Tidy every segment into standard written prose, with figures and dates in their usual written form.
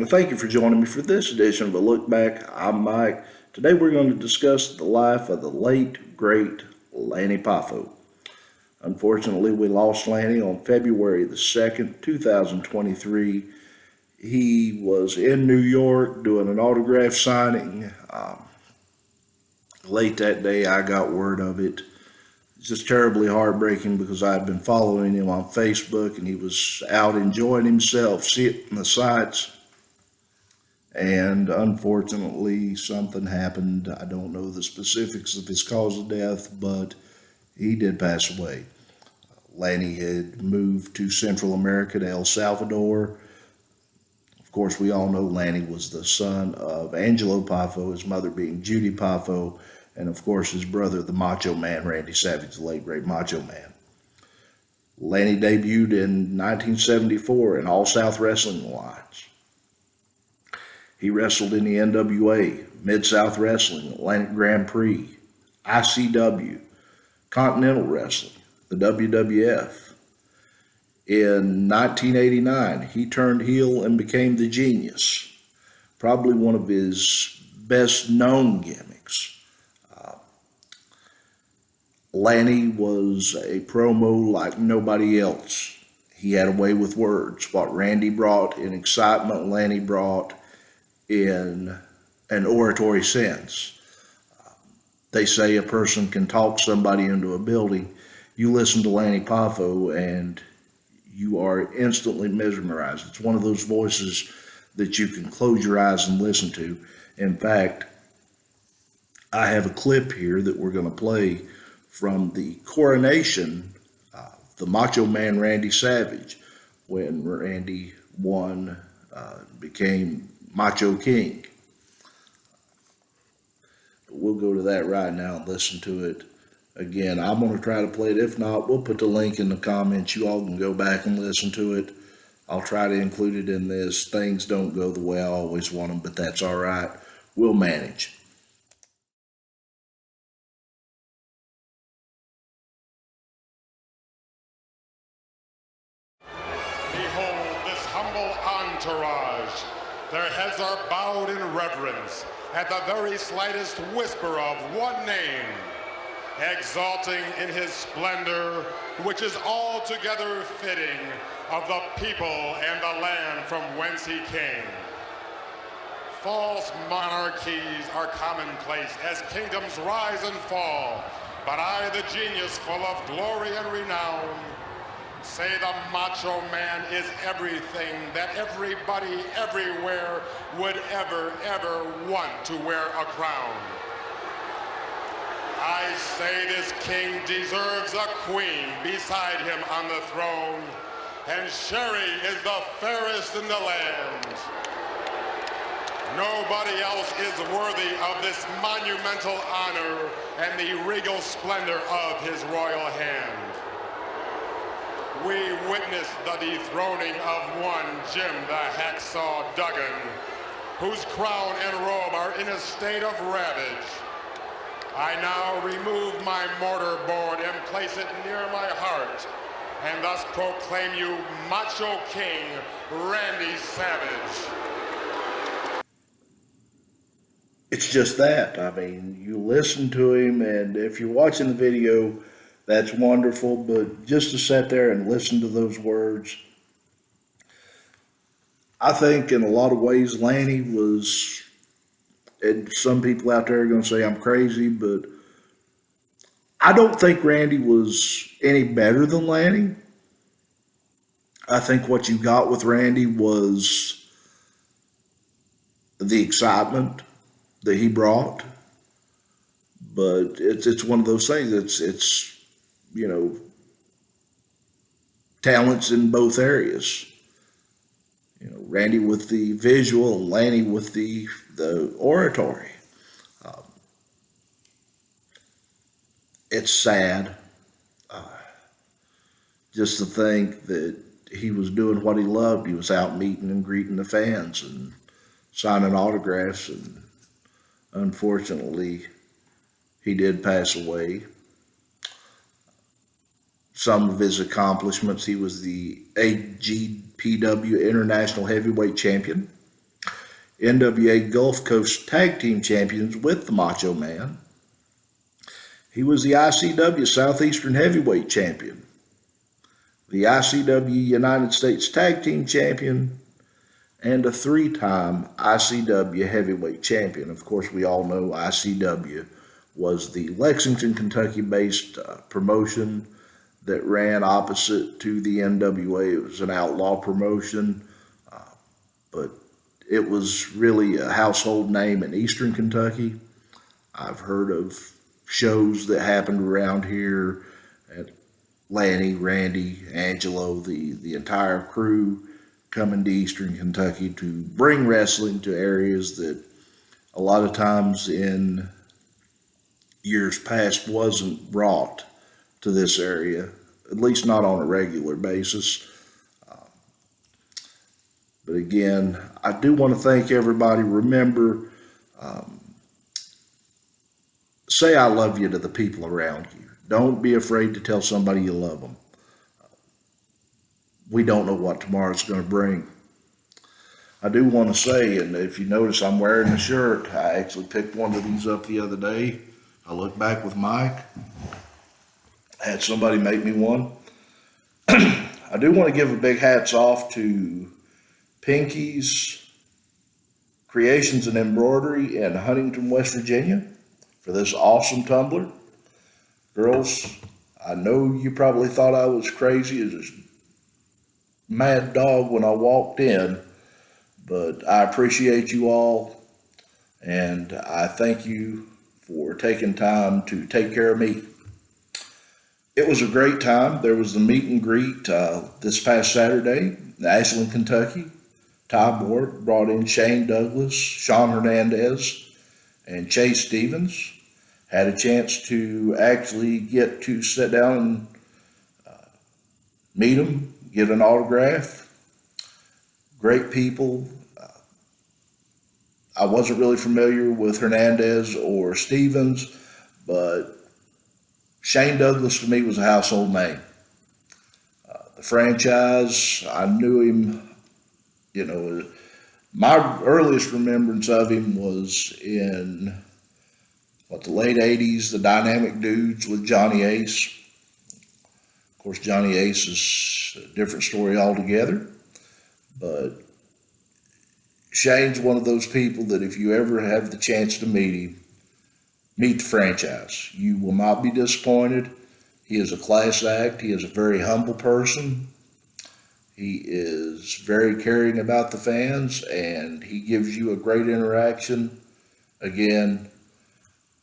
to thank you for joining me for this edition of A Look Back. I'm Mike. Today we're going to discuss the life of the late, great Lanny Poffo. Unfortunately, we lost Lanny on February the 2nd, 2023. He was in New York doing an autograph signing. Late that day, I got word of it. It's just terribly heartbreaking because I'd been following him on Facebook and he was out enjoying himself, sitting the sights. And unfortunately, something happened. I don't know the specifics of his cause of death, but he did pass away. Lanny had moved to Central America, to El Salvador. Of course, we all know Lanny was the son of Angelo Poffo, his mother being Judy Poffo, and of course his brother, the Macho Man, Randy Savage, the late great Macho Man. Lanny debuted in 1974 in All South Wrestling Alliance. He wrestled in the NWA, Mid-South Wrestling, Atlantic Grand Prix, ICW, Continental Wrestling, the WWF. In 1989, he turned heel and became the Genius, probably one of his best-known gimmicks. Lanny was a promo like nobody else. He had a way with words. What Randy brought in excitement, Lanny brought in an oratory sense. They say a person can talk somebody into a building. You listen to Lanny Poffo and you are instantly mesmerized. It's one of those voices that you can close your eyes and listen to. In fact, I have a clip here that we're going to play from the coronation of the Macho Man Randy Savage, when Randy won, became Macho King. We'll go to that right now and listen to it. Again, I'm going to try to play it. If not, we'll put the link in the comments. You all can go back and listen to it. I'll try to include it in this. Things don't go the way I always want them, but that's all right. We'll manage. Behold this humble entourage. Their heads are bowed in reverence at the very slightest whisper of one name, exalting in his splendor, which is altogether fitting of the people and the land from whence he came. False monarchies are commonplace as kingdoms rise and fall, but I, the Genius, full of glory and renown, say the Macho Man is everything that everybody everywhere would ever want to wear a crown. I say this king deserves a queen beside him on the throne, and Sherry is the fairest in the land. Nobody else is worthy of this monumental honor and the regal splendor of his royal hand. We witness the dethroning of one Jim the Hacksaw Duggan, whose crown and robe are in a state of ravage. I now remove my mortar board and place it near my heart, and thus proclaim you Macho King Randy Savage. It's just that. I mean, you listen to him, and if you're watching the video, that's wonderful, but just to sit there and listen to those words, I think in a lot of ways Lanny was, and some people out there are going to say I'm crazy, but I don't think Randy was any better than Lanny. I think what you got with Randy was the excitement that he brought, but it's one of those things. It's you know, talents in both areas. You know, Randy with the visual and Lanny with the oratory. It's sad just to think that he was doing what he loved. He was out meeting and greeting the fans and signing autographs, and unfortunately, he did pass away. Some of his accomplishments: he was the AGPW International Heavyweight Champion. NWA Gulf Coast Tag Team Champions with the Macho Man. He was the ICW Southeastern Heavyweight Champion, the ICW United States Tag Team Champion, and a three-time ICW Heavyweight Champion. Of course, we all know ICW was the Lexington, Kentucky-based promotion that ran opposite to the NWA. It was an outlaw promotion, but it was really a household name in Eastern Kentucky. I've heard of shows that happened around here at Lanny, Randy, Angelo, the entire crew coming to Eastern Kentucky to bring wrestling to areas that a lot of times in years past wasn't brought to this area, at least not on a regular basis. But again, I do want to thank everybody. Remember, say I love you to the people around you. Don't be afraid to tell somebody you love them. We don't know what tomorrow's going to bring. I do want to say, and if you notice, I'm wearing a shirt. I actually picked one of these up the other day. I looked back with Mike. I had somebody make me one. I do want to give a big hats off to Pinky's Creations and Embroidery in Huntington, West Virginia for this awesome tumbler. Girls, I know you probably thought I was crazy as a mad dog when I walked in, but I appreciate you all, and I thank you for taking time to take care of me. It was a great time. There was the meet and greet this past Saturday in Ashland, Kentucky. Ty Board brought in Shane Douglas, Sean Hernandez, and Chase Stevens. Had a chance to actually get to sit down and meet them, get an autograph. Great people. I wasn't really familiar with Hernandez or Stevens, but Shane Douglas to me was a household name. The franchise, I knew him, my earliest remembrance of him was in the late 80s, the Dynamic Dudes with Johnny Ace. Of course, Johnny Ace is a different story altogether, but Shane's one of those people that if you ever have the chance to meet him, meet the franchise. You will not be disappointed. He is a class act. He is a very humble person. He is very caring about the fans, and he gives you a great interaction. Again,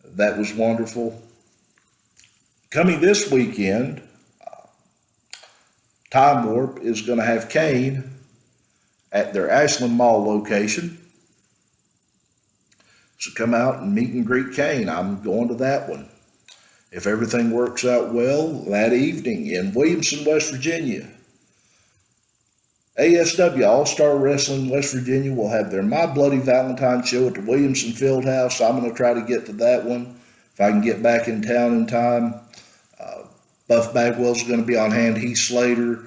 that was wonderful. Coming this weekend, Time Warp is going to have Kane at their Ashland Mall location. So come out and meet and greet Kane. I'm going to that one. If everything works out well, that evening in Williamson, West Virginia, ASW, All-Star Wrestling West Virginia, will have their My Bloody Valentine show at the Williamson Fieldhouse. I'm going to try to get to that one if I can get back in town in time. Buff Bagwell's going to be on hand. Heath Slater,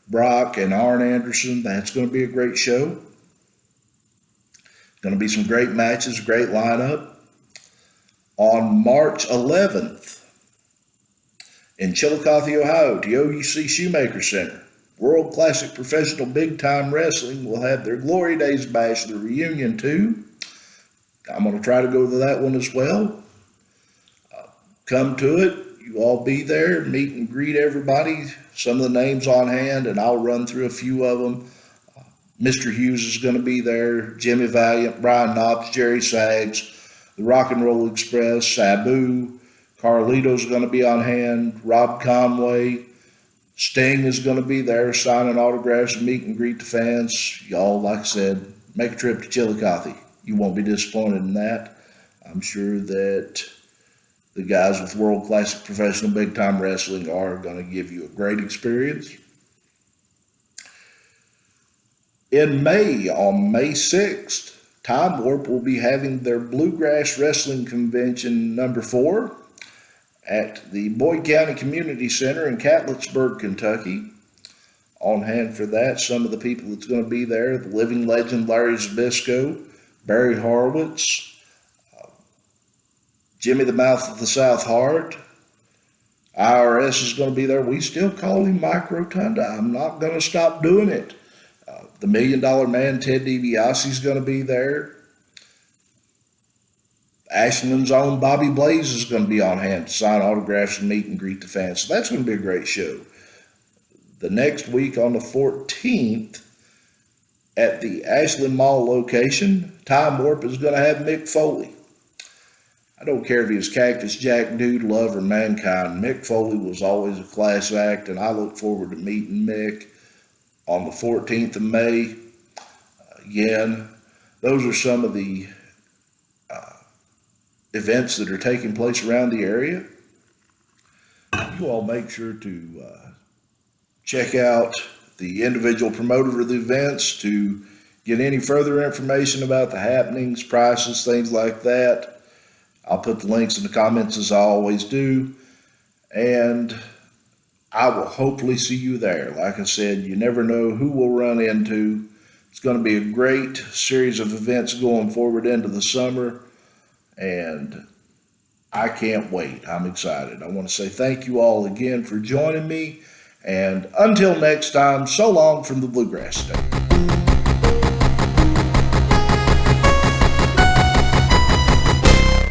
Brock, and Arn Anderson. That's going to be a great show. Going to be some great matches, great lineup. On March 11th in Chillicothe, Ohio, at the OUC Shoemaker Center, World Classic Professional Big Time Wrestling will have their Glory Days Bash, the reunion too. I'm going to try to go to that one as well. Come to it. You all be there, meet and greet everybody. Some of the names on hand, and I'll run through a few of them. Mr. Hughes is going to be there. Jimmy Valiant, Brian Knopf, Jerry Sags, the Rock and Roll Express, Sabu, Carlito's going to be on hand. Rob Conway, Sting is going to be there signing autographs and meet and greet the fans. Y'all, like I said, make a trip to Chillicothe. You won't be disappointed in that. I'm sure that the guys with World Classic Professional Big Time Wrestling are going to give you a great experience. In May, on May 6th, Time Warp will be having their Bluegrass Wrestling Convention number 4 at the Boyd County Community Center in Catlettsburg, Kentucky. On hand for that, some of the people that's going to be there, the living legend Larry Zbysko, Barry Horowitz, Jimmy the Mouth of the South Heart. IRS is going to be there. We still call him Mike Rotunda. I'm not going to stop doing it. The $1 Million Man, Ted DiBiase, is going to be there. Ashland's own Bobby Blaze is going to be on hand to sign autographs and meet and greet the fans. So that's going to be a great show. The next week on the 14th at the Ashland Mall location, Time Warp is going to have Mick Foley. I don't care if he was Cactus Jack, Dude Love, or Mankind. Mick Foley was always a class act, and I look forward to meeting Mick on the 14th of May. Again, those are some of the events that are taking place around the area. You all make sure to check out the individual promoter of the events to get any further information about the happenings, prices, things like that. I'll put the links in the comments as I always do, and I will hopefully see you there. Like I said, you never know who we'll run into. It's going to be a great series of events going forward into the summer, and I can't wait. I'm excited. I want to say thank you all again for joining me, and until next time, so long from the Bluegrass State.